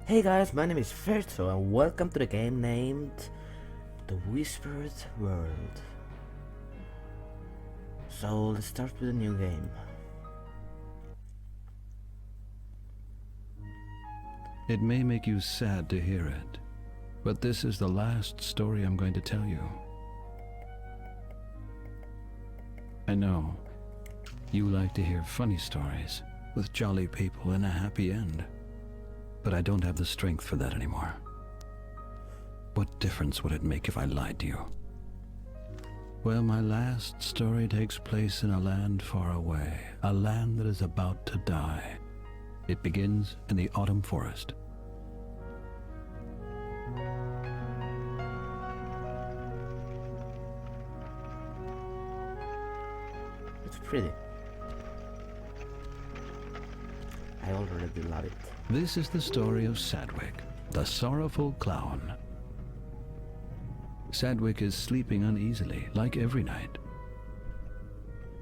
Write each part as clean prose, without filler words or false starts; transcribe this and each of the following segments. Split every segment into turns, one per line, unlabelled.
Hey guys, my name is Ferto and welcome to the game named The Whispered World. So let's start with a new game.
It may make you sad to hear it, but this is the last story I'm going to tell you. I know, you like to hear funny stories with jolly people and a happy end, but I don't have the strength for that anymore. What difference would it make if I lied to you? Well, my last story takes place in a land far away, a land that is about to die. It begins in the autumn forest.
It's pretty. I already love it.
This is the story of Sadwick, the sorrowful clown. Sadwick is sleeping uneasily, like every night.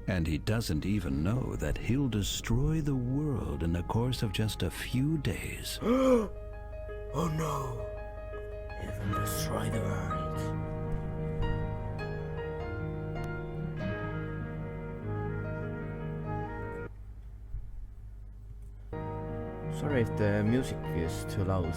And he doesn't even know that he'll destroy the world in the course of just a few days.
Oh no! He will destroy the world. Sorry if the music is too loud.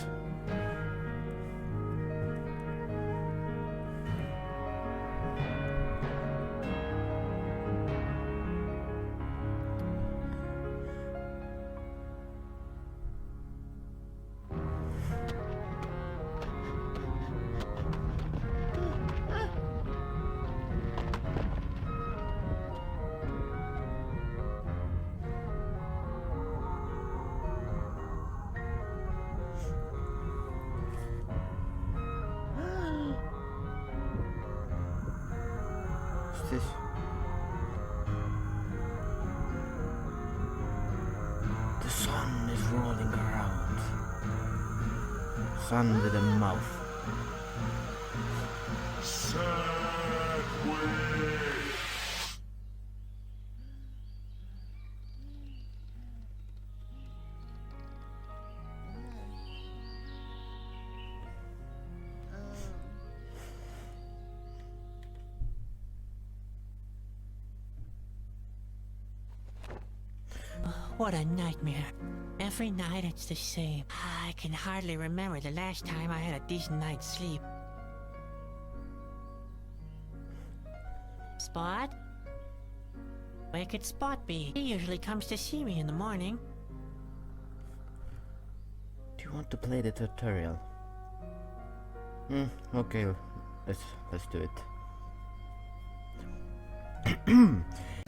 This. The sun is rolling around. Sun with a mouth.
What a nightmare. Every night it's the same. I can hardly remember the last time I had a decent night's sleep. Spot? Where could Spot be? He usually comes to see me in the morning.
Do you want to play the tutorial? Okay, let's do it.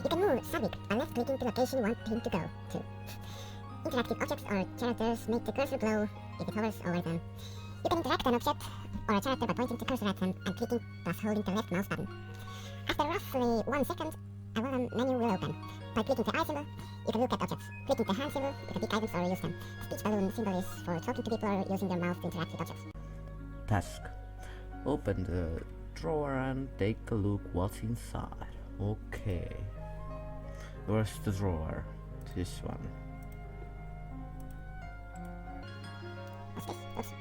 You can move Sadwick by left-clicking the location you want him to go to. Interactive objects or characters make the cursor glow if it hovers over them. You can interact an object or a character by pointing the cursor at them and clicking plus holding the left mouse button. After roughly 1 second, a volume menu will open. By clicking the eye symbol, you can look at objects. Clicking the hand symbol, you can pick items or use them. Speech balloon symbol is for talking to people or using their mouth to interact with objects.
Task. Open the drawer and take a look what's inside. Okay. Where's the drawer? This one.
What's this? Oops.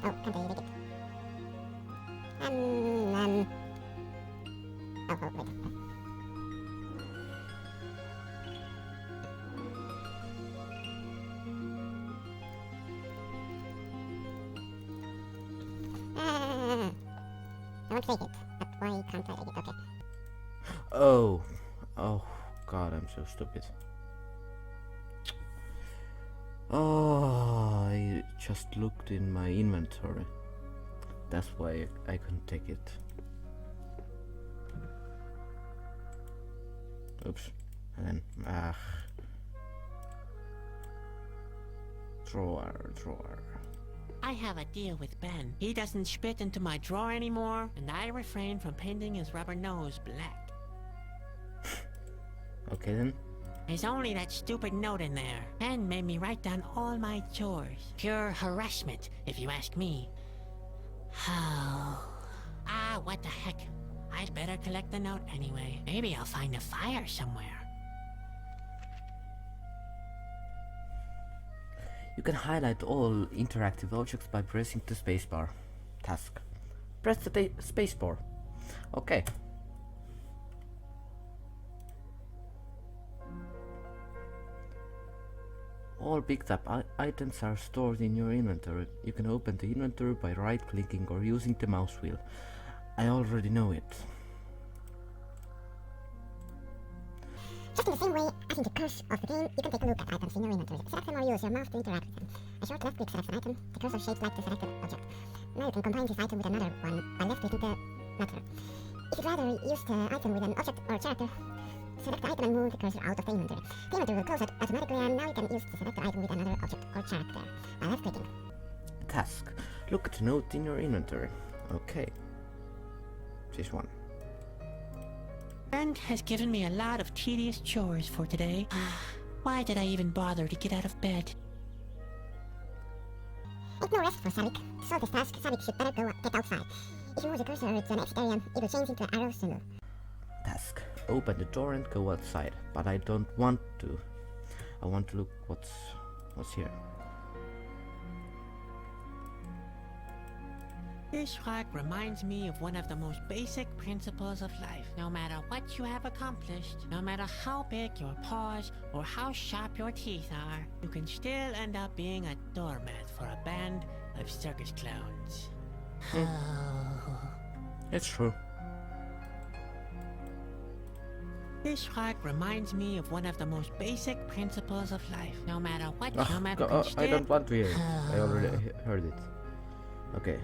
Oh, can't I read it? Oh, wait. I want to take it, but why can't I take it? Okay.
Oh god, I'm so stupid. Oh, I just looked in my inventory. That's why I couldn't take it. Oops. And then, Drawer.
I have a deal with Ben. He doesn't spit into my drawer anymore, and I refrain from painting his rubber nose black.
Okay then.
There's only that stupid note in there. Ben made me write down all my chores. Pure harassment, if you ask me. What the heck? I'd better collect the note anyway. Maybe I'll find a fire somewhere.
You can highlight all interactive objects by pressing the spacebar. Task. Press the spacebar. Okay. All picked up items are stored in your inventory. You can open the inventory by right-clicking or using the mouse wheel. I already know it.
Just in the same way as in the course of the game, you can take a look at items in your inventory. Select them or use your mouse to interact with them. A short left click selects an item, the cursor shapes like the selected object. Now you can combine this item with another one by left clicking the matter. If you'd rather use the item with an object or character, select the item and move the cursor out of the inventory. The inventory will close it automatically, and now you can use the selected item with another object or character by left clicking.
Task. Look at the note in your inventory. Okay. This one.
Ben has given me a lot of tedious chores for today. Why did I even bother to get out of bed?
Ain't no rest for Savik. To solve this task, Savik should better get outside. If you move the cursor to an exit area, it will change into an arrow symbol.
Task. Open the door and go outside. But I don't want to. I want to look what's here.
This rock reminds me of one of the most basic principles of life. No matter what you have accomplished, no matter how big your paws or how sharp your teeth are, you can still end up being a doormat for a band of circus clowns.
It's true.
This rock reminds me of one of the most basic principles of life. No matter what,
Ah,
no matter
I don't want to hear it. I already heard it. Okay.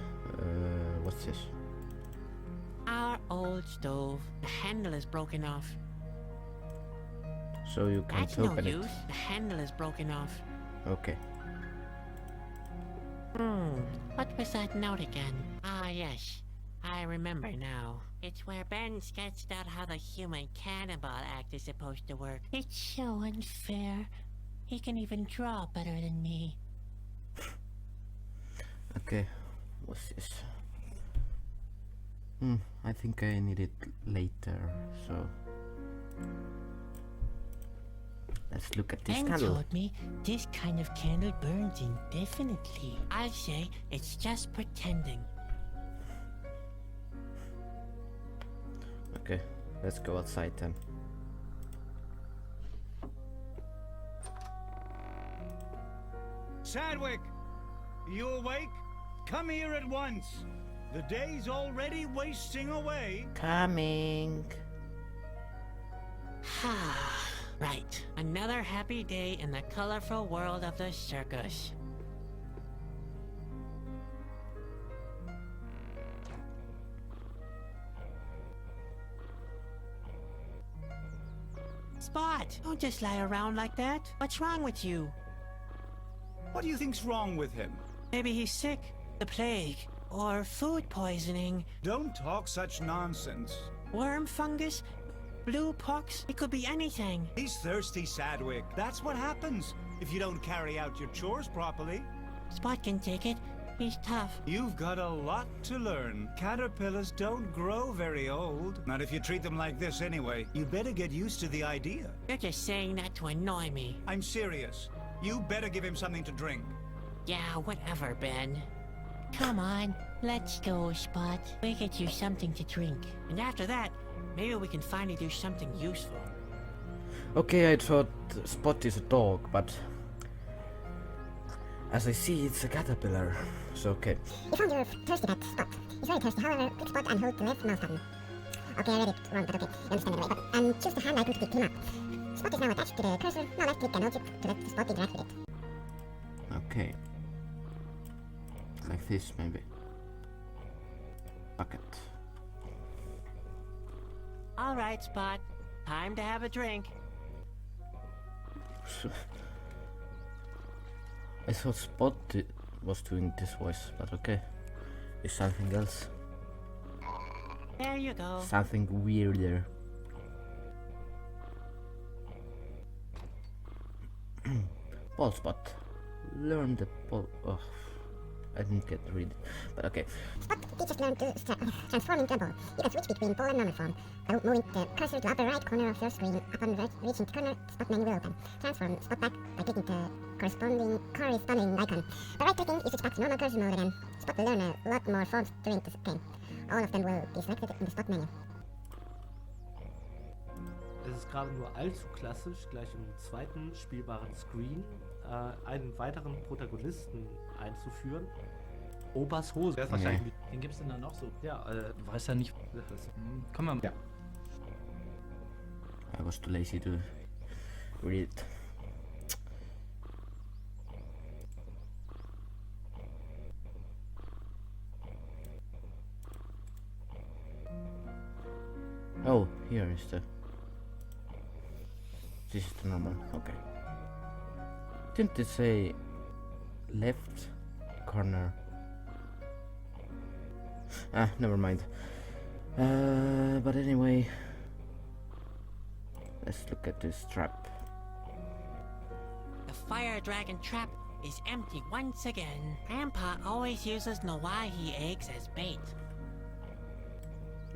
What's this?
Our old stove. The handle is broken off.
So you can't
That's no
open it.
use. The handle is broken off.
Okay.
What was that note again? Ah, yes. I remember now. It's where Ben sketched out how the human cannibal act is supposed to work. It's so unfair. He can even draw better than me.
Okay. What's this? I think I need it later, so let's look at this
Ben
candle.
told me this kind of candle burns indefinitely. I'll say it's just pretending.
Okay, let's go outside then.
Sadwick, you awake? Come here at once. The day's already wasting away.
Coming.
Right. Another happy day in the colorful world of the circus. Spot! Don't just lie around like that. What's wrong with you?
What do you think's wrong with him?
Maybe he's sick, the plague, or food poisoning,
Don't talk such nonsense.
worm fungus, blue pox. It could be anything.
He's thirsty, Sadwick. That's what happens if you don't carry out your chores properly.
Spot can take it. He's tough.
You've got a lot to learn. Caterpillars don't grow very old. Not if you treat them like this anyway. You better get used to the idea.
You're just saying that to annoy me.
I'm serious. You better give him something to drink.
Yeah, whatever, Ben. Come on, let's go, Spot. We get you something to drink. And after that, maybe we can finally do something useful.
Okay, I thought Spot is a dog, but as I see, it's a caterpillar. So okay.
You found your thirsty pet, Spot. He's very thirsty, however, click Spot and hold the left mouse button. Okay, I read it wrong, but okay, you understand anyway. And choose the hand icon to pick him up. Spot is now attached to the cursor. Now left click an object to let the Spot interact with it.
Okay. Like this, maybe. Bucket.
All right, Spot. Time to have a drink.
I thought Spot was doing this voice, but okay. It's something else.
There you go.
Something weirder. Ball Spot. Learn the ball. Oh. I didn't get to read it, but okay.
Spot teaches learn to transform into a ball. You can switch between ball and normal form. By moving the cursor to upper right corner of your screen. Upon reaching the corner, spot menu will open. Transform spot back by clicking the corresponding icon. By right-clicking, you switch back to normal cursor mode again. Spot will learn a lot more forms during this game. All of them will be selected in the spot menu.
Es ist gerade nur allzu klassisch, gleich im zweiten spielbaren Screen einen weiteren Protagonisten einzuführen. Opas Hose.
Der ist wahrscheinlich mit. Den gibt's denn da noch so?
Ja,
Weiß ja nicht. Komm mal. Ja.
I was too lazy to read it. Oh, here is the... This is the normal, okay. Didn't it say left corner? Ah, never mind. But anyway, let's look at this trap.
The fire dragon trap is empty once again. Grandpa always uses Nawahi eggs as bait.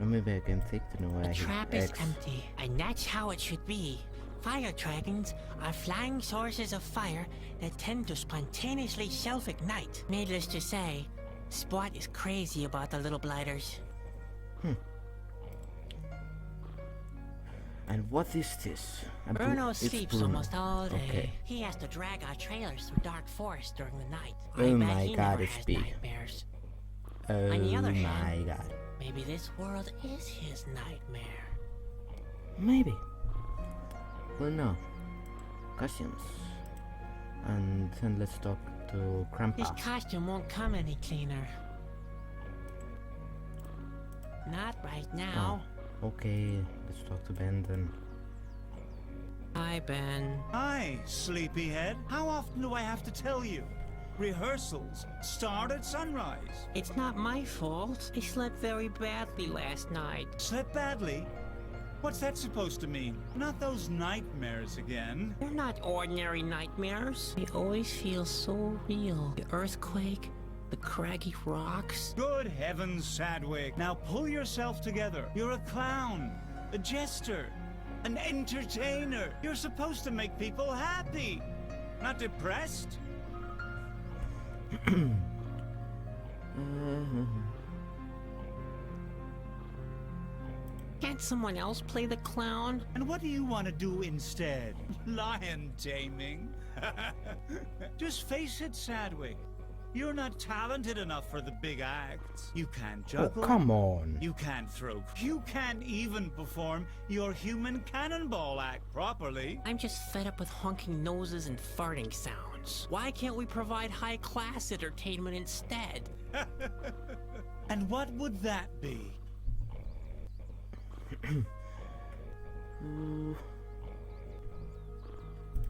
Or maybe I can take the
The
Nawahi
trap is
eggs.
empty, and that's how it should be. Fire dragons are flying sources of fire that tend to spontaneously self-ignite. Needless to say, Spot is crazy about the little blighters.
And what is this? And
Bruno
it's
sleeps
Bruno.
almost all day.
Okay.
He has to drag our trailers through dark forest during the night.
Oh
I bet
my
he
God,
never
it's
has
big.
nightmares.
Oh
On the other
my
hand-
god.
Maybe this world is his nightmare.
Maybe. Well, no. Costumes. And then let's talk to Grandpa.
This costume won't come any cleaner. Not right now.
Okay, let's talk to Ben then.
Hi, Ben.
Hi, sleepyhead. How often do I have to tell you? Rehearsals start at sunrise.
It's not my fault. I slept very badly last night.
Slept badly? What's that supposed to mean? Not those nightmares again.
They're not ordinary nightmares. They always feel so real. The earthquake, the craggy rocks.
Good heavens, Sadwick. Now pull yourself together. You're a clown, a jester, an entertainer. You're supposed to make people happy, not depressed.
Can't someone else play the clown?
And what do you want to do instead? Lion taming? Just face it, Sadwick. You're not talented enough for the big acts. You can't
Oh,
juggle.
come on.
You can't throw. You can't even perform your human cannonball act properly.
I'm just fed up with honking noses and farting sounds. Why can't we provide high-class entertainment instead?
And what would that be?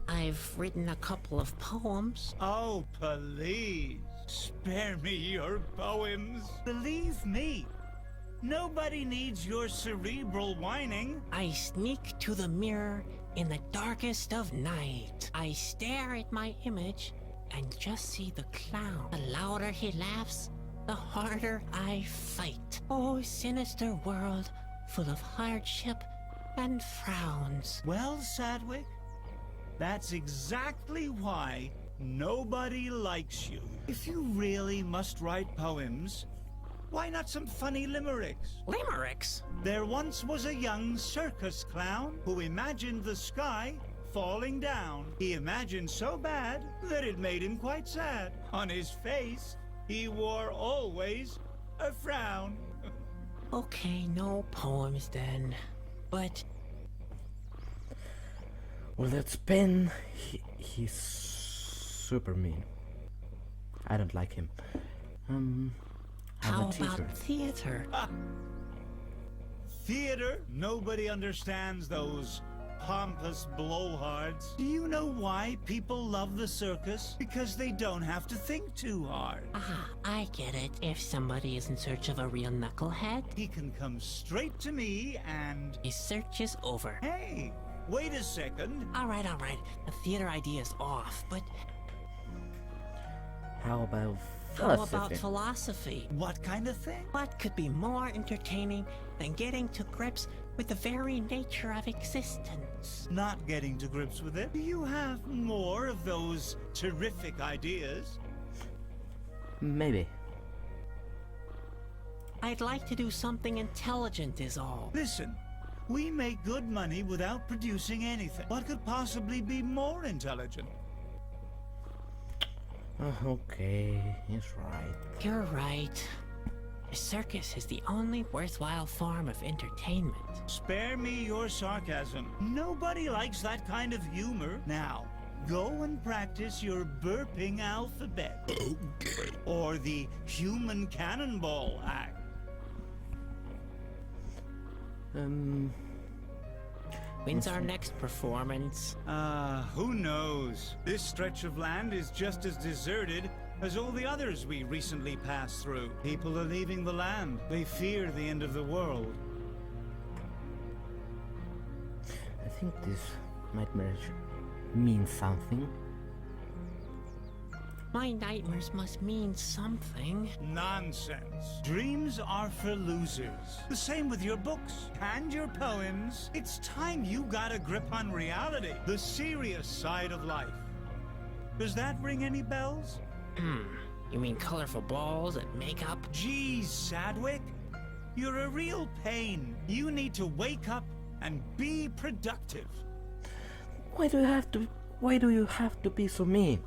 I've written a couple of poems.
Oh, please. Spare me your poems. Believe me, nobody needs your cerebral whining.
I sneak to the mirror in the darkest of night. I stare at my image and just see the clown. The louder he laughs, the harder I fight. Oh, sinister world, full of hardship and frowns.
Well, Sadwick, that's exactly why nobody likes you. If you really must write poems, why not some funny limericks?
Limericks?
There once was a young circus clown who imagined the sky falling down. He imagined so bad that it made him quite sad. On his face, he wore always a frown.
Okay, no poems then. But
Well, that's Ben. He's super mean. I don't like him. I'm
how
a teacher.
about theater?
Theater? Nobody understands those pompous blowhards. Do you know why people love the circus? Because they don't have to think too hard.
Ah, I get it. If somebody is in search of a real knucklehead,
He can come straight to me and...
his search is over.
Hey, wait a second.
All right. The theater idea is off, but
How about
How about
Philosophy.
philosophy?
What kind of thing?
What could be more entertaining than getting to grips with the very nature of existence?
Not getting to grips with it. Do you have more of those terrific ideas?
Maybe.
I'd like to do something intelligent is all.
Listen, we make good money without producing anything. What could possibly be more intelligent?
Okay, he's right.
You're right. A circus is the only worthwhile form of entertainment.
Spare me your sarcasm. Nobody likes that kind of humor. Now, go and practice your burping alphabet. Or the human cannonball act.
When's our next performance?
Who knows? This stretch of land is just as deserted as all the others we recently passed through. People are leaving the land. They fear the end of the world.
I think this nightmare means something.
My nightmares must mean something.
Nonsense. Dreams are for losers. The same with your books and your poems. It's time you got a grip on reality, the serious side of life. Does that ring any bells?
You mean colorful balls and makeup?
Geez, Sadwick. You're a real pain. You need to wake up and be productive.
Why do you have to be so mean?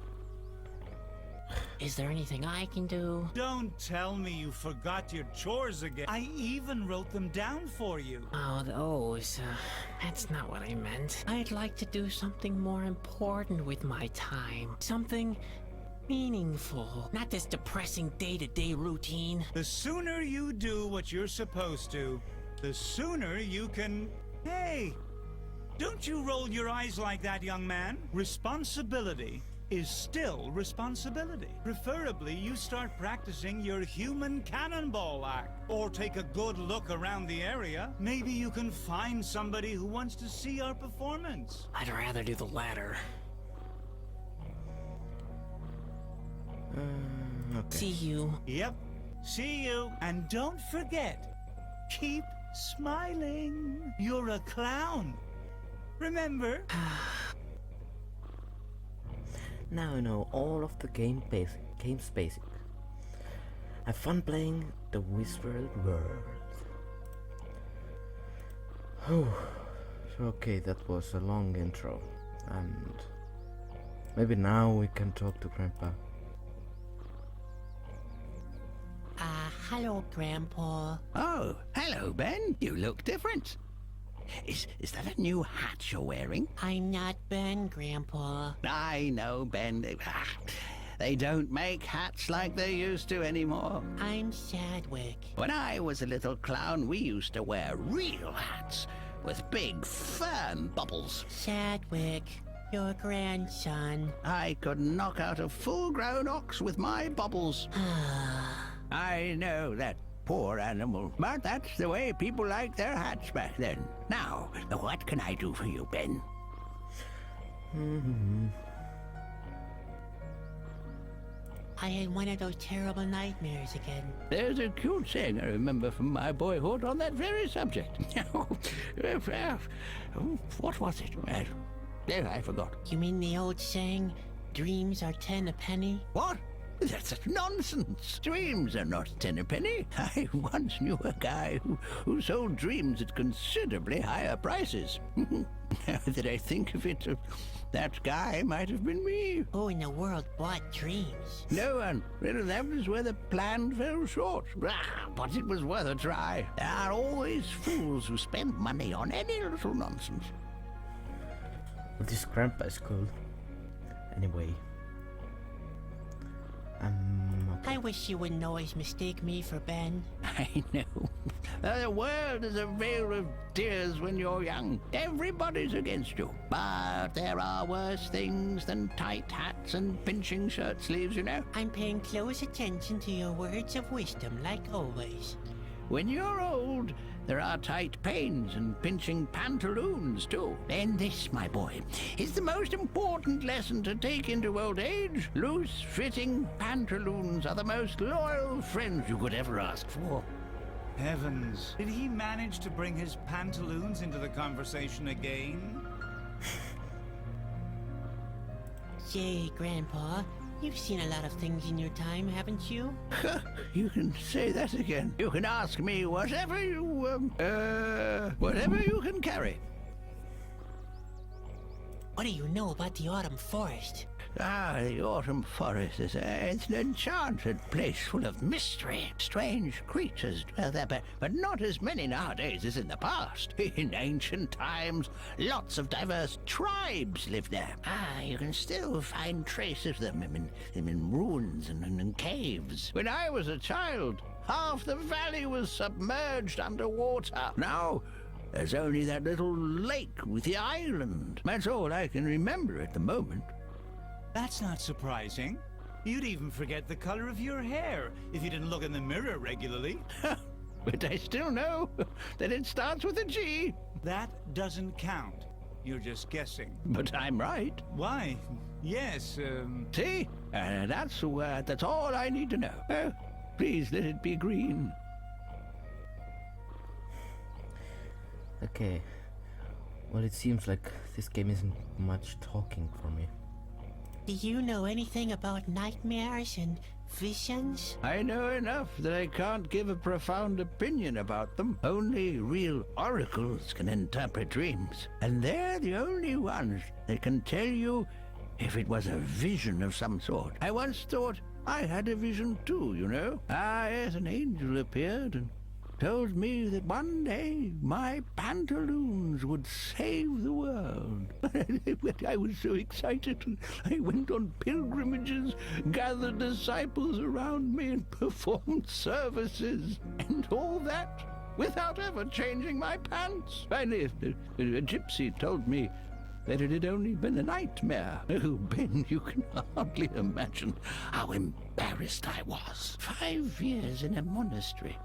Is there anything I can do?
Don't tell me you forgot your chores again. I even wrote them down for you.
Oh, those. That's not what I meant. I'd like to do something more important with my time. Something meaningful. Not this depressing day-to-day routine.
The sooner you do what you're supposed to, the sooner you can... Hey, don't you roll your eyes like that, young man. Responsibility is still responsibility. Preferably, you start practicing your human cannonball act. Or take a good look around the area. Maybe you can find somebody who wants to see our performance.
I'd rather do the latter.
Okay.
See you.
Yep, see you. And don't forget, keep smiling. You're a clown. Remember?
Now I know all of the game's basic. Have fun playing the Whispered World. Okay, that was a long intro, and maybe now we can talk to Grandpa.
Hello, Grandpa.
Oh, hello, Ben. You look different. Is that a new hat you're wearing?
I'm not Ben, Grandpa.
I know, Ben. They don't make hats like they used to anymore.
I'm Sadwick.
When I was a little clown, we used to wear real hats with big, firm bubbles.
Sadwick, your grandson.
I could knock out a full-grown ox with my bubbles. I know that poor animal, but that's the way people liked their hats back then. Now, what can I do for you, Ben?
I had one of those terrible nightmares again.
There's a cute saying I remember from my boyhood on that very subject. What was it? I forgot.
You mean the old saying, dreams are 10 a penny?
What? That's nonsense. Dreams are not 10 a penny. I once knew a guy who sold dreams at considerably higher prices. Now that I think of it, that guy might have been me.
Who in the world bought dreams?
No one. Well, that was where the plan fell short. But it was worth a try. There are always fools who spend money on any little nonsense.
This Grandpa is cool. Anyway. Okay.
I wish you wouldn't always mistake me for Ben.
I know. The world is a vale of tears when you're young. Everybody's against you. But there are worse things than tight hats and pinching shirt sleeves, you know.
I'm paying close attention to your words of wisdom, like always.
when you're old, there are tight pains and pinching pantaloons, too. And this, my boy, is the most important lesson to take into old age. Loose-fitting pantaloons are the most loyal friends you could ever ask for.
Heavens, did he manage to bring his pantaloons into the conversation again?
Say, Grandpa, you've seen a lot of things in your time, haven't you?
You can say that again. You can ask me whatever you can carry.
What do you know about the Autumn Forest?
Ah, the Autumn Forest is it's an enchanted place full of mystery. Strange creatures dwell there, but not as many nowadays as in the past. In ancient times, lots of diverse tribes lived there. Ah, you can still find traces of them in ruins and in caves. When I was a child, half the valley was submerged underwater. Now, there's only that little lake with the island. That's all I can remember at the moment.
That's not surprising. You'd even forget the color of your hair if you didn't look in the mirror regularly.
But I still know that it starts with a G.
That doesn't count. You're just guessing.
But I'm right.
Why? Yes,
See? That's all I need to know. Please let it be green.
Okay. Well, it seems like this game isn't much talking for me.
Do you know anything about nightmares and visions?
I know enough that I can't give a profound opinion about them. Only real oracles can interpret dreams. And they're the only ones that can tell you if it was a vision of some sort. I once thought I had a vision too, you know. Yes, an angel appeared and told me that one day my pantaloons would save the world. I was so excited. I went on pilgrimages, gathered disciples around me, and performed services. And all that without ever changing my pants. Finally, a gypsy told me that it had only been a nightmare. Oh, Ben, you can hardly imagine how embarrassed I was. 5 years in a monastery,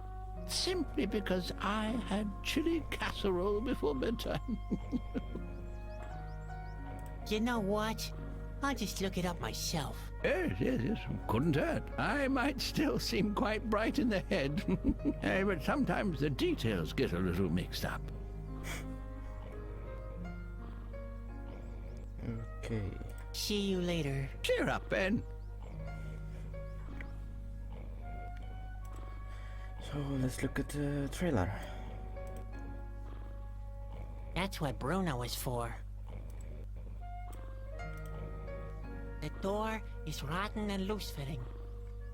simply because I had chili casserole before bedtime.
You know what? I'll just look it up myself.
Yes, couldn't hurt. I might still seem quite bright in the head, but sometimes the details get a little mixed up.
Okay.
See you later.
Cheer up, Ben.
So let's look at the trailer.
That's what Bruno is for. The door is rotten and loose-fitting.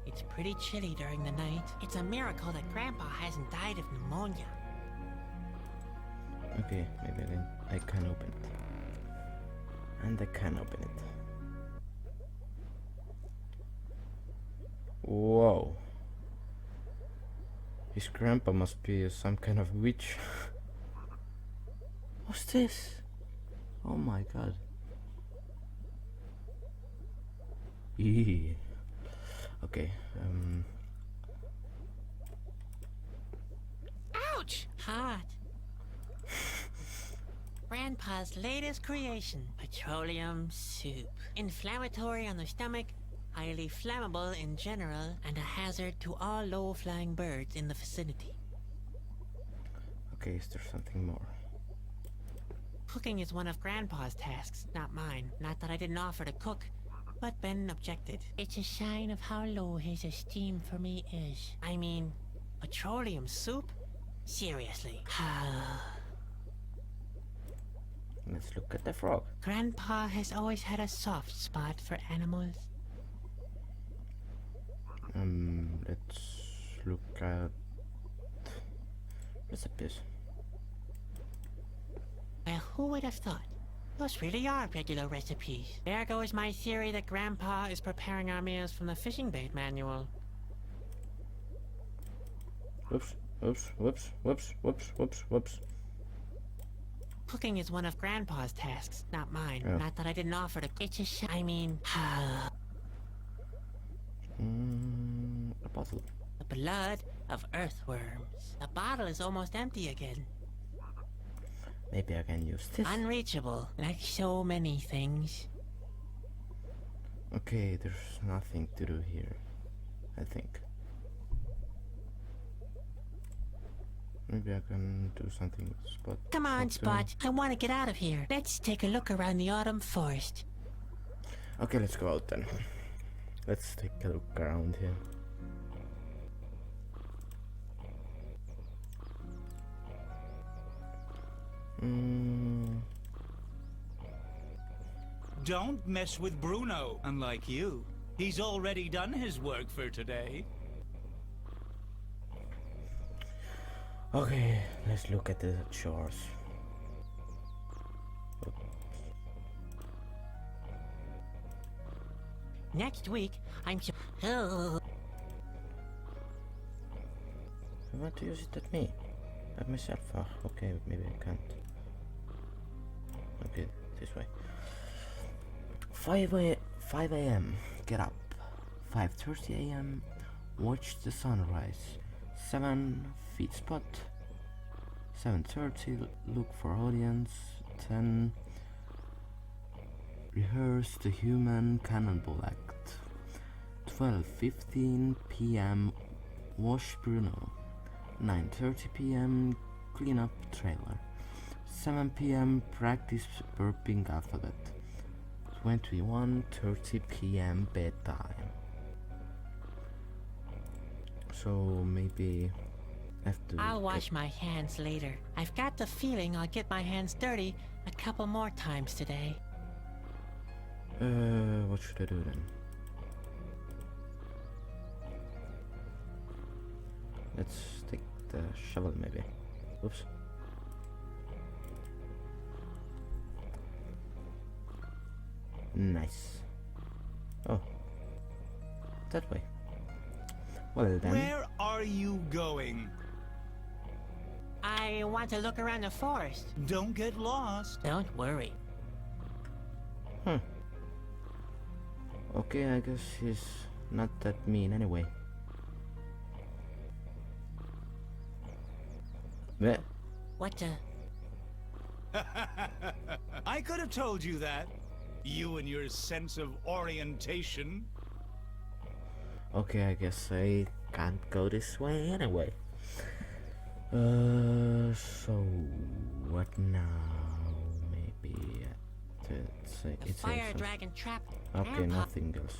It's pretty chilly during the night. It's a miracle that Grandpa hasn't died of pneumonia.
Okay, maybe then I can open it. And I can open it. Whoa. His grandpa must be some kind of witch. What's this? Oh my god. Eee. Okay,
Ouch! Hot. Grandpa's latest creation, petroleum soup. Inflammatory on the stomach, highly flammable in general, and a hazard to all low-flying birds in the vicinity.
okay, is there something more?
Cooking is one of Grandpa's tasks, not mine. Not that I didn't offer to cook, but Ben objected. It's a sign of how low his esteem for me is. I mean, petroleum soup? Seriously.
Let's look at the frog.
Grandpa has always had a soft spot for animals.
Let's look at recipes.
Well, who would have thought? Those really are regular recipes. There goes my theory that Grandpa is preparing our meals from the fishing bait manual.
Whoops.
Cooking is one of Grandpa's tasks, not mine.
Yeah.
Not that I didn't offer to. It's just, I mean,
A bottle.
the blood of earthworms. The bottle is almost empty again.
Maybe I can use this.
Unreachable, like so many things.
Okay, there's nothing to do here, I think. Maybe I can do something with Spot.
Come on,
Spot
Spot. I want to get out of here. Let's take a look around the autumn forest.
Okay, let's go out then. Let's take a look around here.
Don't mess with Bruno, unlike you. He's already done his work for today.
Okay, let's look at the chores.
Next week, I'm Oh.
I want to use it at me. At myself. Oh, okay, maybe I can't. Okay, this way. 5 a.m. Get up. 5:30 a.m. Watch the sunrise. 7 feed Spot. 7:30 look for audience. 10 rehearse the human cannonball act. 12:15 p.m. wash Bruno. 9:30 p.m. clean up trailer. 7 p.m. practice burping alphabet. 21:30 p.m. bedtime. So maybe I have to
I'll wash my hands later. I've got the feeling I'll get my hands dirty a couple more times today.
What should I do then? Let's take the shovel maybe. Oops. Nice. Oh. That way. Well then.
Where are you going?
I want to look around the forest.
Don't get lost.
Don't worry.
Okay, I guess he's not that mean anyway. Bleh.
What the?
I could have told you that. You and your sense of orientation.
Okay, I guess I can't go this way anyway. So what now? Maybe
The
it's
fire dragon trap.
Okay,
Grandpa.
nothing else.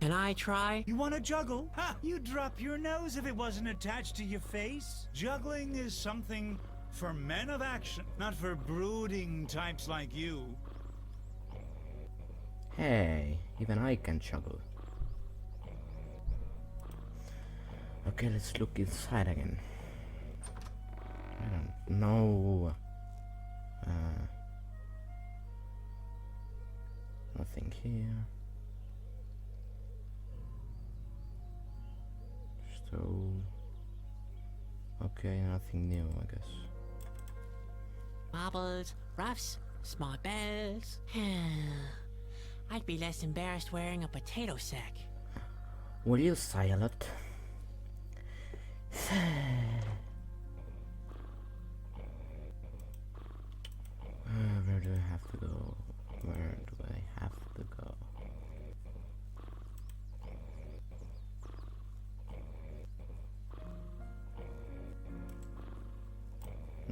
Can I try?
You want to juggle? Ha! You'd drop your nose if it wasn't attached to your face. Juggling is something for men of action, not for brooding types like you.
Hey, even I can juggle. Okay, let's look inside again. I don't know. Nothing here. Stove. Okay, nothing new, I guess.
Baubles, ruffs, small bells. I'd be less embarrassed wearing a potato sack.
Will you sigh a lot? Where do I have to go? Where do I have to go?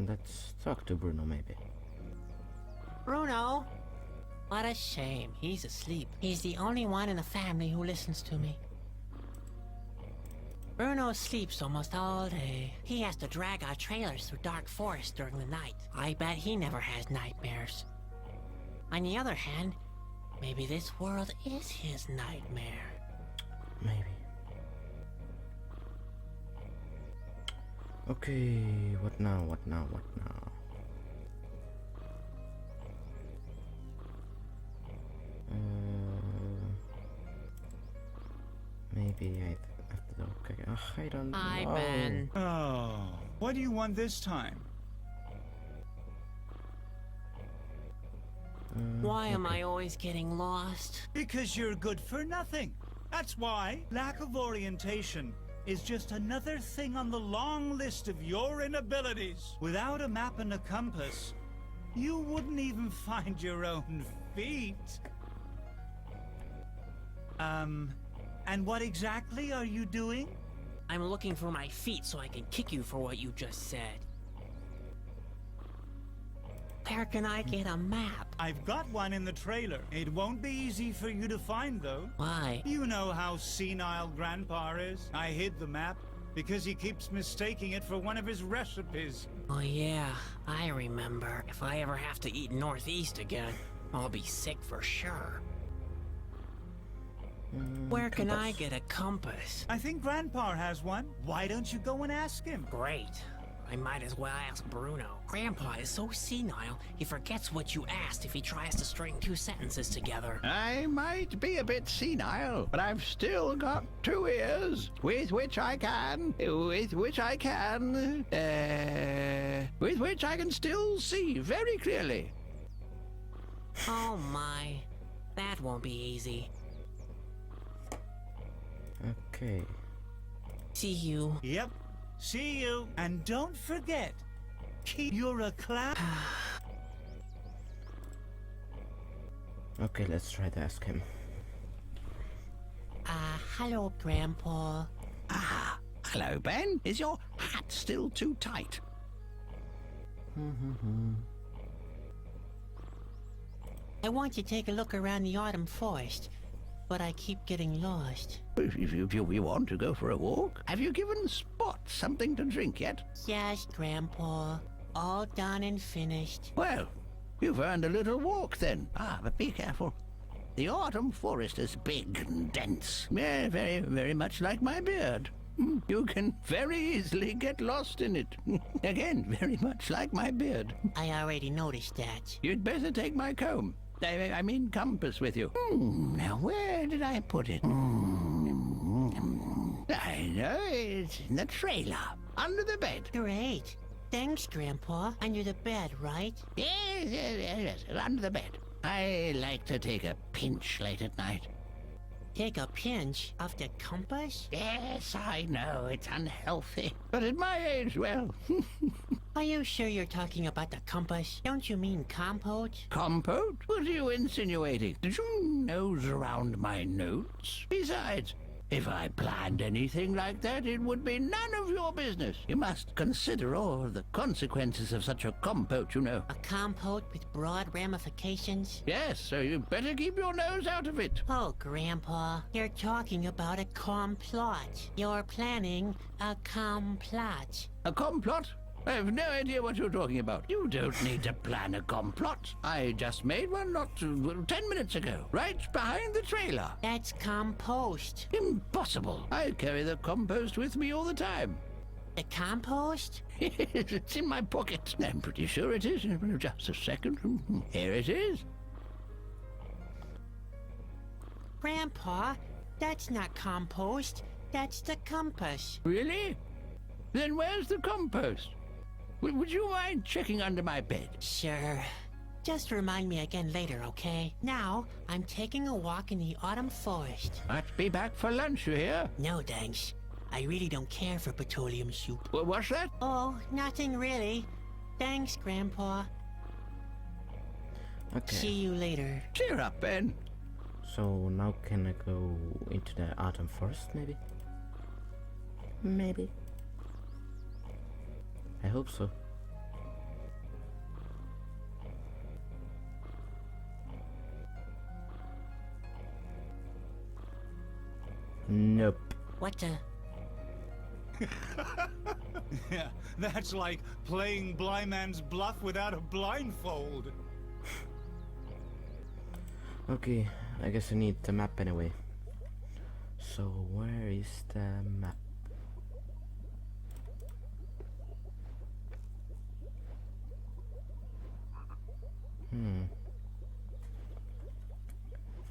Let's talk to Bruno maybe.
Bruno! What a shame. He's asleep. He's the only one in the family who listens to me. Bruno sleeps almost all day. He has to drag our trailers through dark forests during the night. I bet he never has nightmares. On the other hand, maybe this world is his nightmare.
Maybe. Okay, what now, what now, what now? Maybe I have to look again. I don't know.
Hi, Ben.
Oh, what do you want this time?
Why am I always getting lost?
Because you're good for nothing. That's why lack of orientation is just another thing on the long list of your inabilities. Without a map and a compass, you wouldn't even find your own feet. And what exactly are you doing?
I'm looking for my feet so I can kick you for what you just said. Where can I get a map?
I've got one in the trailer. It won't be easy for you to find, though.
Why?
You know how senile Grandpa is. I hid the map because he keeps mistaking it for one of his recipes.
Oh yeah, I remember. If I ever have to eat Northeast again, I'll be sick for sure. Where can I get a compass?
I think Grandpa has one. Why don't you go and ask him?
Great. I might as well ask Bruno. Grandpa is so senile, he forgets what you asked if he tries to string two sentences together.
I might be a bit senile, but I've still got 2 ears with which I can still see very clearly.
Oh my, that won't be easy.
Okay.
See you.
Yep. See you. And don't forget, you're a clown.
Okay, let's try to ask him.
Hello, Grandpa.
Ah, hello, Ben. Is your hat still too tight?
I want to take a look around the autumn forest, but I keep getting lost.
If you want to go for a walk, have you given Spot something to drink yet?
Yes, Grandpa. All done and finished.
Well, you've earned a little walk then. Ah, but be careful. The autumn forest is big and dense. Yeah, very, very much like my beard. You can very easily get lost in it. Again, very much like my beard.
I already noticed that.
You'd better take my comb. I mean compass with you. Now, where did I put it? I know, it's in the trailer. Under the bed.
Great. Thanks, Grandpa. Under the bed, right?
Yes, under the bed. I like to take a pinch late at night.
Take a pinch of the compass?
Yes, I know, it's unhealthy. But at my age, well...
Are you sure you're talking about the compass? Don't you mean compote?
Compote? What are you insinuating? Did you nose around my notes? Besides, if I planned anything like that, it would be none of your business. You must consider all the consequences of such a compote, you know.
A compote with broad ramifications?
Yes, so you better keep your nose out of it.
Oh, Grandpa, you're talking about a complot. You're planning a complot.
A complot? I have no idea what you're talking about. You don't need to plan a complot. I just made one not 10 minutes ago, right behind the trailer.
That's compost.
Impossible. I carry the compost with me all the time.
The compost?
It's in my pocket. I'm pretty sure it is. Just a second. Here it is.
Grandpa, that's not compost. That's the compass.
Really? Then where's the compost? Would you mind checking under my bed?
Sure. Just remind me again later, okay? Now, I'm taking a walk in the autumn forest.
I'll be back for lunch, you hear?
No, thanks. I really don't care for petroleum soup.
What's that?
Oh, nothing really. Thanks, Grandpa.
Okay.
See you later.
Cheer up, Ben.
So now can I go into the autumn forest, maybe? Maybe. I hope so. Nope.
What the?
Yeah, that's like playing blind man's bluff without a blindfold.
Okay, I guess I need the map anyway. So where is the map?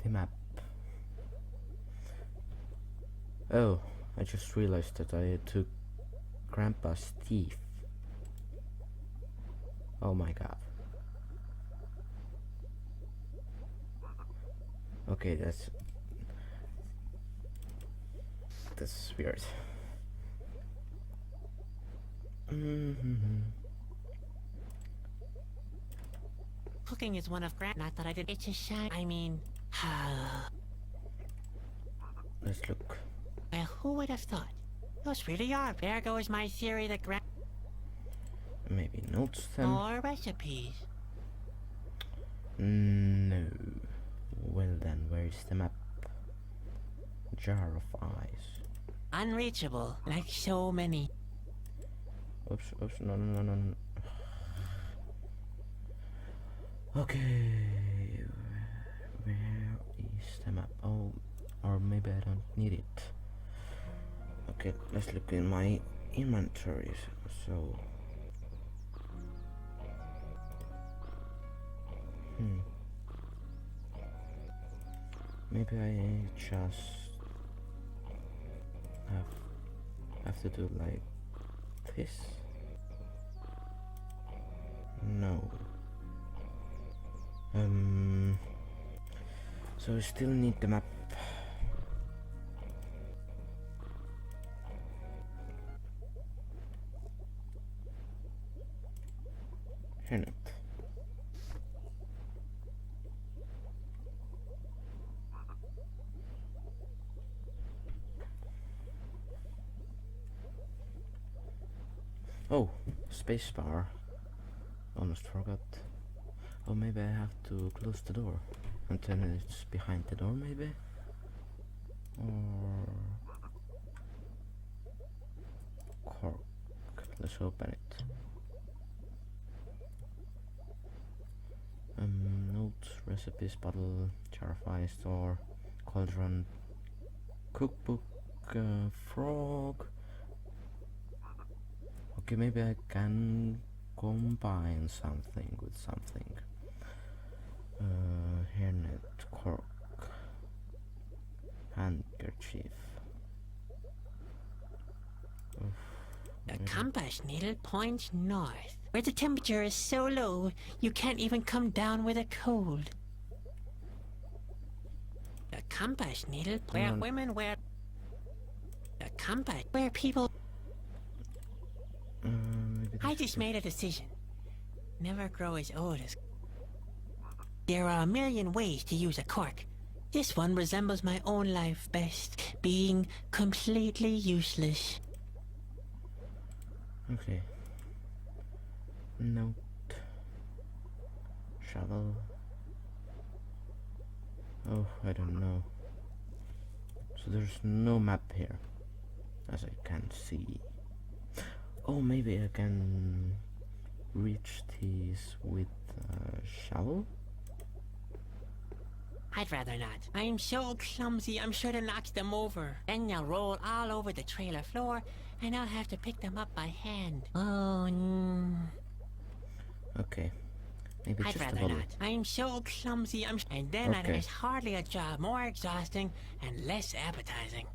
The map. Oh, I just realized that I took Grandpa's teeth. Oh my god. Okay, that's weird.
Cooking is one of not that I did. It's a shame. I mean,
Let's look.
well, who would have thought? Those really are. There goes my theory that
Maybe notes them.
more recipes.
No. Well then, where is the map? Jar of eyes.
Unreachable, like so many.
Oops, no. Okay, where is the map? Oh, or maybe I don't need it. Okay, let's look in my inventories. So, maybe I just have to do like this. No. So we still need the map. Here not. Oh, spacebar. Almost forgot. Oh, maybe I have to close the door and then it's behind the door, maybe? Or cork. Let's open it. Notes, recipes, bottle, jar of ice, store, cauldron, cookbook, frog. Okay, maybe I can combine something with something. Hairnet, cork, handkerchief.
The compass needle points north, where the temperature is so low you can't even come down with a cold. The compass needle where women wear. The compass where people. I just made a decision. Never grow as old as. There are a million ways to use a cork. This one resembles my own life best, being completely useless.
Okay. Note. Shovel. Oh, I don't know. So there's no map here, as I can see. Oh, maybe I can reach these with a shovel?
I'd rather not. I'm so clumsy, I'm sure to knock them over. Then they'll roll all over the trailer floor, and I'll have to pick them up by hand. Oh,
Okay. Maybe
I'd
just a
rather
bottle.
not. I'm so clumsy, and then
Okay.
it's hardly a job, more exhausting and less appetizing.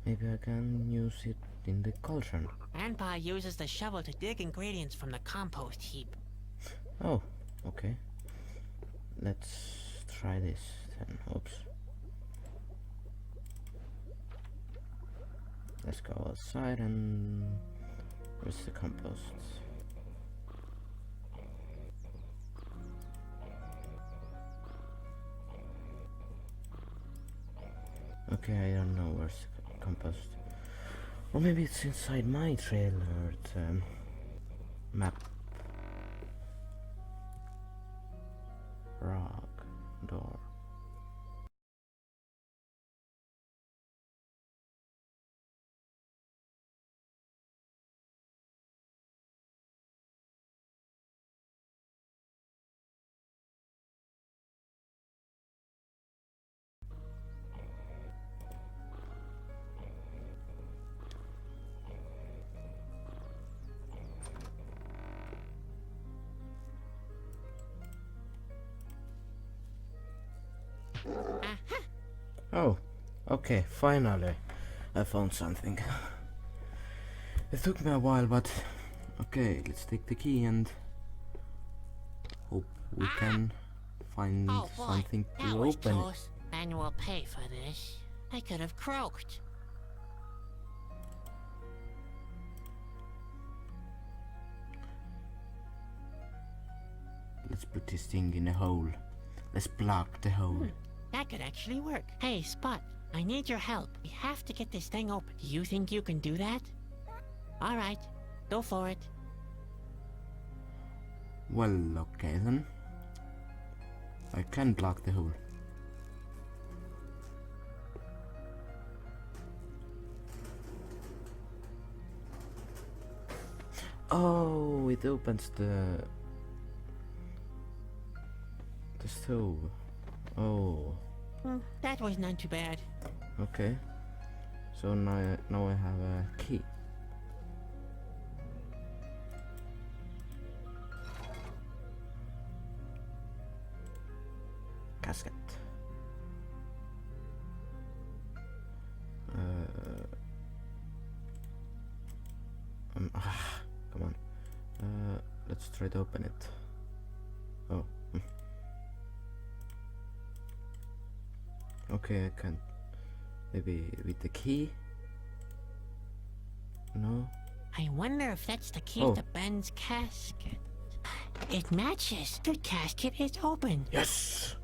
Maybe I can use it in the cauldron.
Grandpa uses the shovel to dig ingredients from the compost heap.
Oh, okay. Let's try this then. Oops. Let's go outside and where's the compost? Okay, I don't know where's the compost. Or maybe it's inside my trailer map. Rock door. Oh, okay, finally I found something. It took me a while, but okay, let's take the key and hope we can find
Oh boy,
something to
that was
open it.
close. And we'll pay for this. I could have croaked.
Let's put this thing in a hole. Let's block the hole.
That could actually work. Hey, Spot, I need your help. We have to get this thing open. Do you think you can do that? Alright, go for it.
Well, okay then. I can block the hole. Oh, it opens the stove. Oh,
That was not too bad.
okay. So now I have a key. Casket. Come on. Let's try to open it. Oh. Okay, I can't. Maybe with the key? No?
I wonder if that's the key
Oh.
to Ben's casket. It matches. The casket is open.
Yes!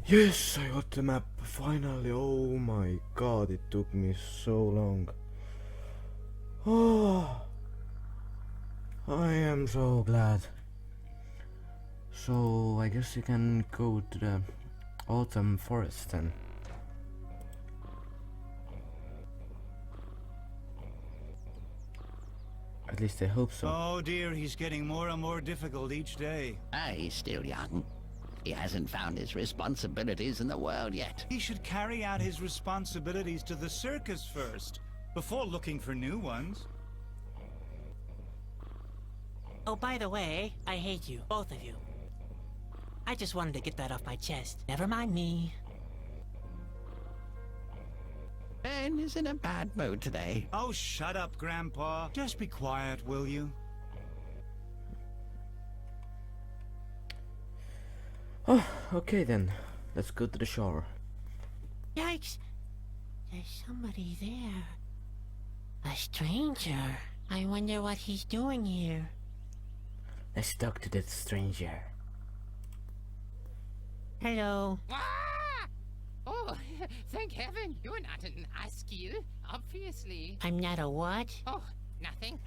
Yes, I got the map finally. Oh my god, it took me so long. Oh, I am so glad. So I guess you can go to the autumn forest then. At least I hope so.
Oh dear, he's getting more and more difficult each day.
He's still young. He hasn't found his responsibilities in the world yet.
He should carry out his responsibilities to the circus first, before looking for new ones.
Oh, by the way, I hate you, both of you. I just wanted to get that off my chest. Never mind me.
Ben is in a bad mood today.
Oh, shut up, Grandpa. Just be quiet, will you?
Oh, okay then. Let's go to the shore.
Yikes! There's somebody there. A stranger. I wonder what he's doing here.
Let's talk to that stranger.
Hello.
Ah! Oh, thank heaven, you're not an Askew, obviously.
I'm not a what?
Oh, nothing.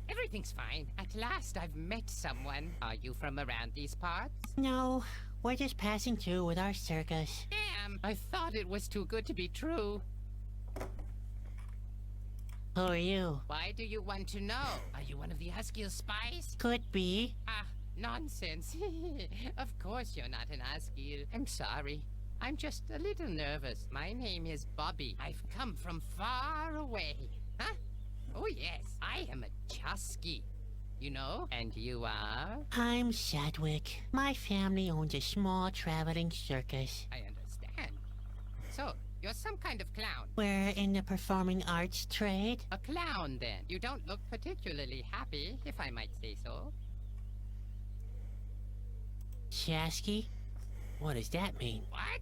Everything's fine. At last I've met someone. Are you from around these parts?
No, we're just passing through with our circus.
Damn, I thought it was too good to be true.
Who are you?
Why do you want to know? Are you one of the Askew spies?
Could be.
Ah, nonsense. Of course you're not an Askew. I'm sorry. I'm just a little nervous. My name is Bobby. I've come from far away. Huh? Oh yes, I am a Chusky. You know? And you are?
I'm Sadwick. My family owns a small traveling circus.
I understand. So, you're some kind of clown.
We're in the performing arts trade.
A clown, then. You don't look particularly happy, if I might say so.
Chasky? What does that mean?
What?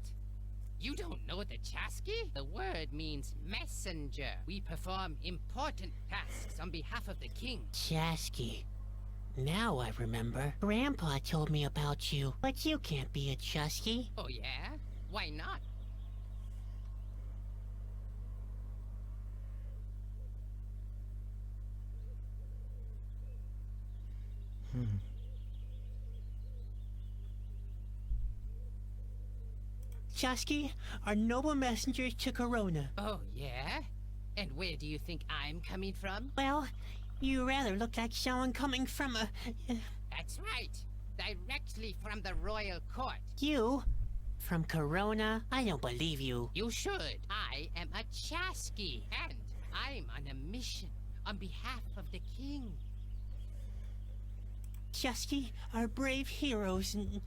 You don't know the Chasky? The word means messenger. We perform important tasks on behalf of the king.
Chasky. Now I remember. Grandpa told me about you, but you can't be a Chusky.
Oh yeah? Why not?
Chusky are noble messengers to Corona.
Oh yeah? And where do you think I'm coming from?
Well, you rather look like someone coming from a...
That's right. Directly from the royal court.
You? From Corona? I don't believe you.
You should. I am a Chasky, and I'm on a mission on behalf of the king.
Chusky are brave heroes and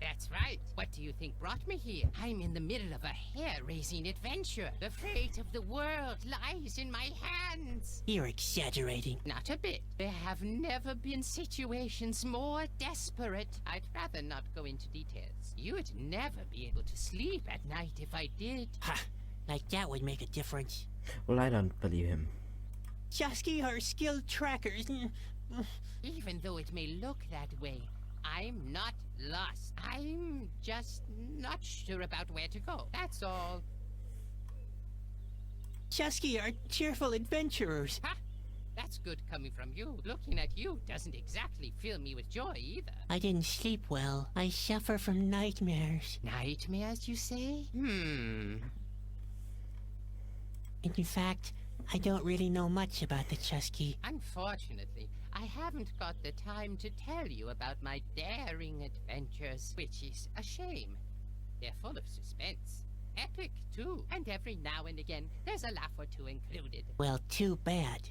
That's right. What do you think brought me here? I'm in the middle of a hair-raising adventure. The fate of the world lies in my hands.
You're exaggerating.
Not a bit. There have never been situations more desperate. I'd rather not go into details. You'd never be able to sleep at night if I did.
Ha! Like that would make a difference.
Well, I don't believe him.
Chasky are skilled trackers.
Even though it may look that way, I'm not lost. I'm just not sure about where to go. That's all.
Chasky are cheerful adventurers.
Ha! That's good coming from you. Looking at you doesn't exactly fill me with joy either.
I didn't sleep well. I suffer from nightmares.
Nightmares, you say?
In fact, I don't really know much about the Chusky.
Unfortunately, I haven't got the time to tell you about my daring adventures, which is a shame. They're full of suspense. Epic, too. And every now and again, there's a laugh or two included.
Well, too bad.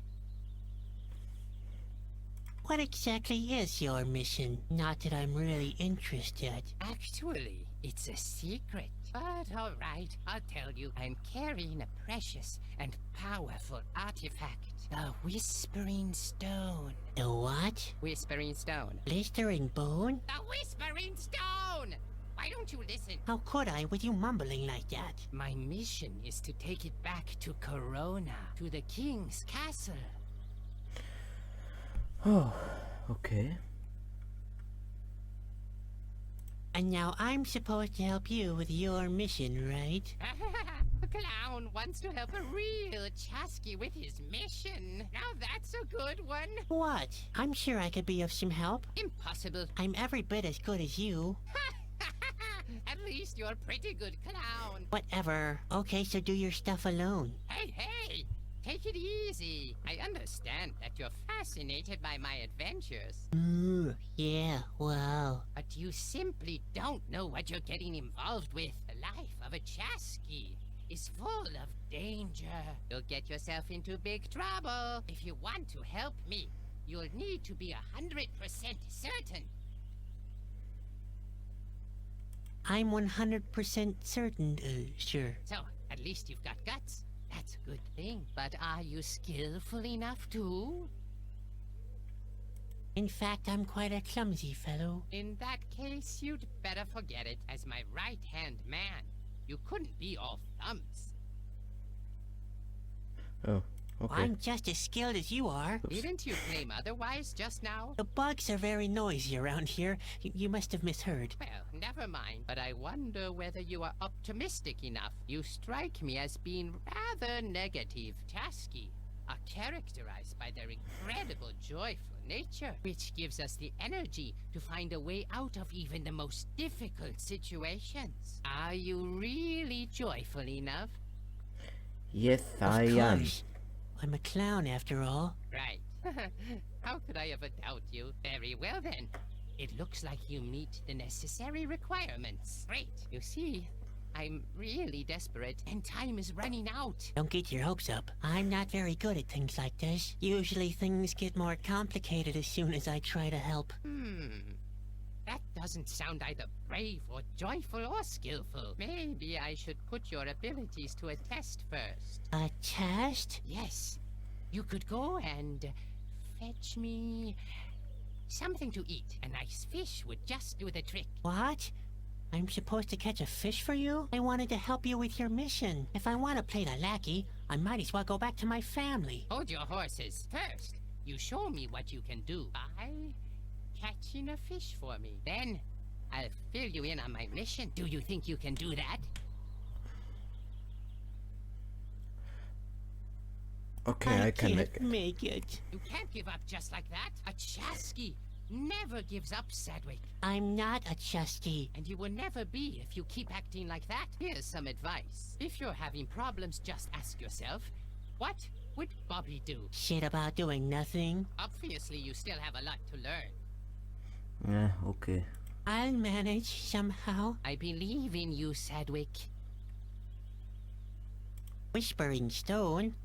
What exactly is your mission? Not that I'm really interested.
Actually, it's a secret. But all right, I'll tell you. I'm carrying a precious and powerful artifact. The Whispering Stone.
The what?
Whispering Stone.
Blistering bone?
The Whispering Stone! Why don't you listen?
How could I with you mumbling like that?
My mission is to take it back to Corona, to the King's Castle.
Oh, okay.
And now I'm supposed to help you with your mission, right?
A clown wants to help a real Chasky with his mission. Now that's a good one.
What? I'm sure I could be of some help.
Impossible.
I'm every bit as good as you.
At least you're a pretty good clown.
Whatever. Okay, so do your stuff alone.
Hey, hey! Take it easy. I understand that you're fascinated by my adventures.
Yeah, well.
But you simply don't know what you're getting involved with. The life of a Chasky is full of danger. You'll get yourself into big trouble. If you want to help me, you'll need to be 100% certain.
I'm 100% certain, sure.
So, at least you've got guts. That's a good thing. But are you skillful enough too?
In fact, I'm quite a clumsy fellow.
In that case, you'd better forget it. As my right-hand man, you couldn't be all thumbs.
Oh, okay.
I'm just as skilled as you are.
Didn't you claim otherwise just now?
The bugs are very noisy around here. You must have misheard.
Well, never mind. But I wonder whether you are optimistic enough. You strike me as being rather negative. Chasky are characterized by their incredible joyful nature, which gives us the energy to find a way out of even the most difficult situations. Are you really joyful enough?
Yes, I
Of
am.
course. I'm a clown after all.
Right. How could I ever doubt you? Very well then. It looks like you meet the necessary requirements. Great. You see, I'm really desperate and time is running out.
Don't get your hopes up. I'm not very good at things like this. Usually things get more complicated as soon as I try to help.
That doesn't sound either brave or joyful or skillful. Maybe I should put your abilities to a test first.
A test?
Yes. You could go and fetch me something to eat. A nice fish would just do the trick.
What? I'm supposed to catch a fish for you? I wanted to help you with your mission. If I want to play the lackey, I might as well go back to my family.
Hold your horses. First, you show me what you can do by catching a fish for me. Then, I'll fill you in on my mission. Do you think you can do that?
Okay, I can
can't
make it.
make it.
You can't give up just like that. A Chasky never gives up, Sadwick.
I'm not a Chusky.
And you will never be if you keep acting like that. Here's some advice. If you're having problems, just ask yourself, what would Bobby do?
Shit about doing nothing.
Obviously, you still have a lot to learn.
Yeah, okay.
I'll manage somehow.
I believe in you, Sadwick.
Whispering Stone?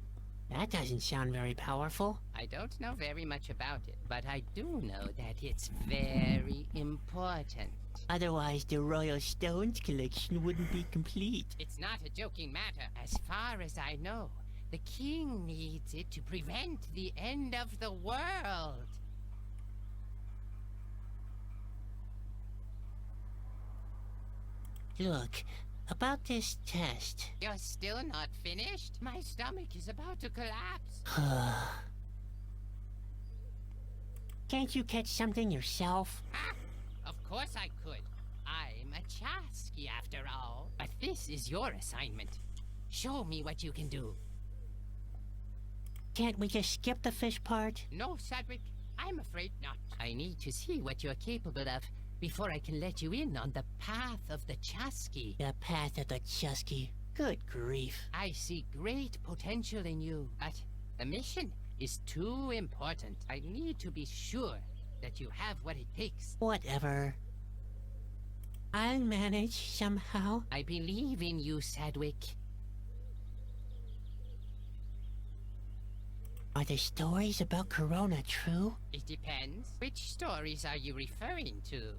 That doesn't sound very powerful.
I don't know very much about it, but I do know that it's very important.
Otherwise, the Royal Stones collection wouldn't be complete.
It's not a joking matter. As far as I know, the king needs it to prevent the end of the world.
Look, about this test.
You're still not finished? My stomach is about to collapse.
Can't you catch something yourself?
Ah, of course I could. I'm a Chasky after all. But this is your assignment. Show me what you can do.
Can't we just skip the fish part?
No, Sadwick, I'm afraid not. I need to see what you're capable of before I can let you in on the path of the Chasky.
The path of the Chusky. Good grief.
I see great potential in you, but the mission is too important. I need to be sure that you have what it takes.
Whatever. I'll manage somehow.
I believe in you, Sadwick.
Are the stories about Corona true?
It depends. Which stories are you referring to?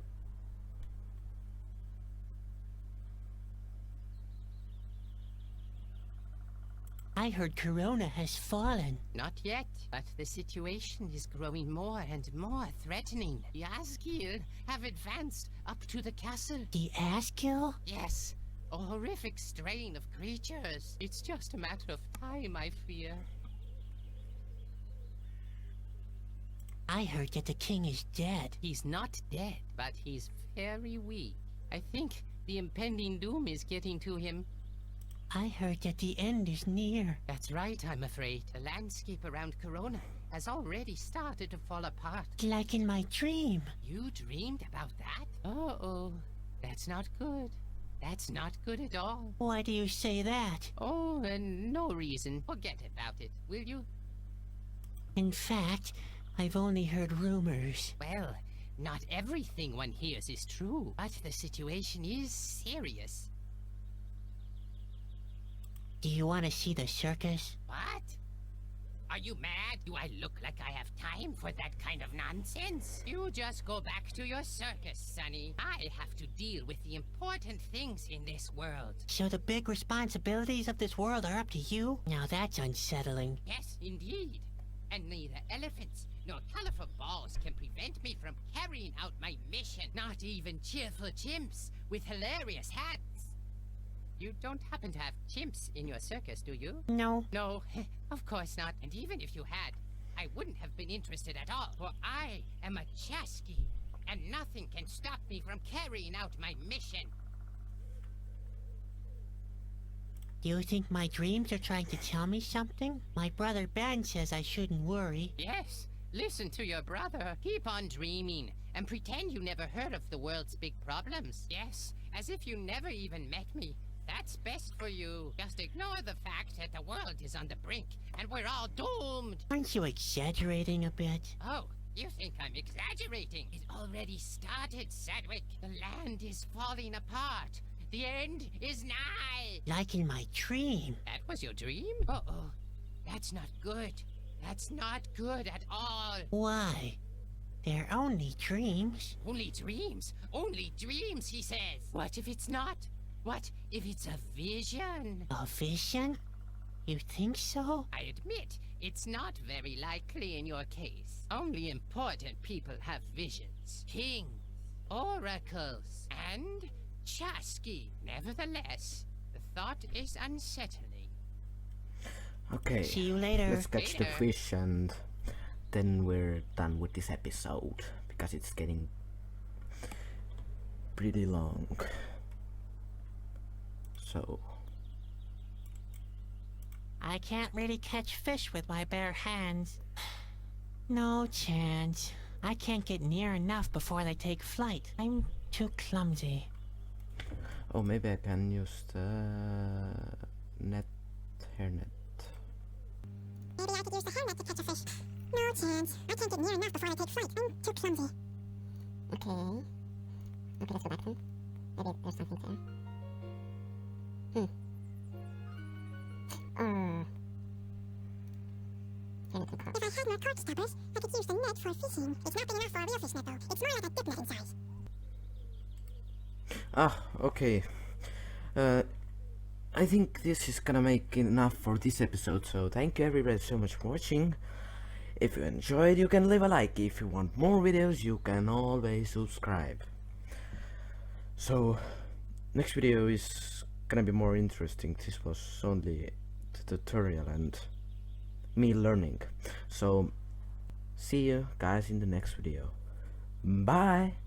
I heard Corona has fallen.
Not yet, but the situation is growing more and more threatening. The Asgil have advanced up to the castle.
The Askill?
Yes, a horrific strain of creatures. It's just a matter of time, I fear.
I heard that the king is dead.
He's not dead, but he's very weak. I think the impending doom is getting to him.
I heard that the end is near.
That's right, I'm afraid. The landscape around Corona has already started to fall apart.
Like in my dream.
You dreamed about that? Uh-oh. That's not good. That's not good at all.
Why do you say that?
Oh, no reason. Forget about it, will you?
In fact, I've only heard rumors.
Well, not everything one hears is true, but the situation is serious.
Do you want to see the circus?
What? Are you mad? Do I look like I have time for that kind of nonsense? You just go back to your circus, Sonny. I have to deal with the important things in this world.
So the big responsibilities of this world are up to you? Now that's unsettling.
Yes, indeed. And neither elephants nor colorful balls can prevent me from carrying out my mission. Not even cheerful chimps with hilarious hats. You don't happen to have chimps in your circus, do you?
No.
No, of course not. And even if you had, I wouldn't have been interested at all. For I am a Chasky, and nothing can stop me from carrying out my mission.
Do you think my dreams are trying to tell me something? My brother Ben says I shouldn't worry.
Yes, listen to your brother. Keep on dreaming, and pretend you never heard of the world's big problems. Yes, as if you never even met me. That's best for you. Just ignore the fact that the world is on the brink, and we're all doomed.
Aren't you exaggerating a bit?
Oh, you think I'm exaggerating? It already started, Sadwick. The land is falling apart. The end is nigh.
Like in my dream.
That was your dream? Uh-oh. That's not good. That's not good at all.
Why? They're only dreams.
Only dreams? Only dreams, he says. What if it's not? What if it's a vision?
A vision? You think so?
I admit, it's not very likely in your case. Only important people have visions. Kings, oracles, and Chasky. Nevertheless, the thought is unsettling.
Okay,
See you later.
let's catch the
Later.
fish and then we're done with this episode because it's getting pretty long. So
I can't really catch fish with my bare hands. No chance. I can't get near enough before they take flight. I'm too clumsy.
oh, maybe I can use the hairnet.
Maybe I could use the hairnet to catch a fish. No chance. I can't get near enough before I take flight. I'm too clumsy. Okay. Okay, let's go back then. Maybe there's something there. If I had more cork stoppers, I could use the net for fishing. It's not big enough for a real fish net, though. It's more like a dip net in size.
Okay. I think this is gonna make enough for this episode, so thank you everybody so much for watching. If you enjoyed, you can leave a like. If you want more videos, you can always subscribe. So, next video is gonna be more interesting. This was only the tutorial and me learning. So, see you guys in the next video. Bye!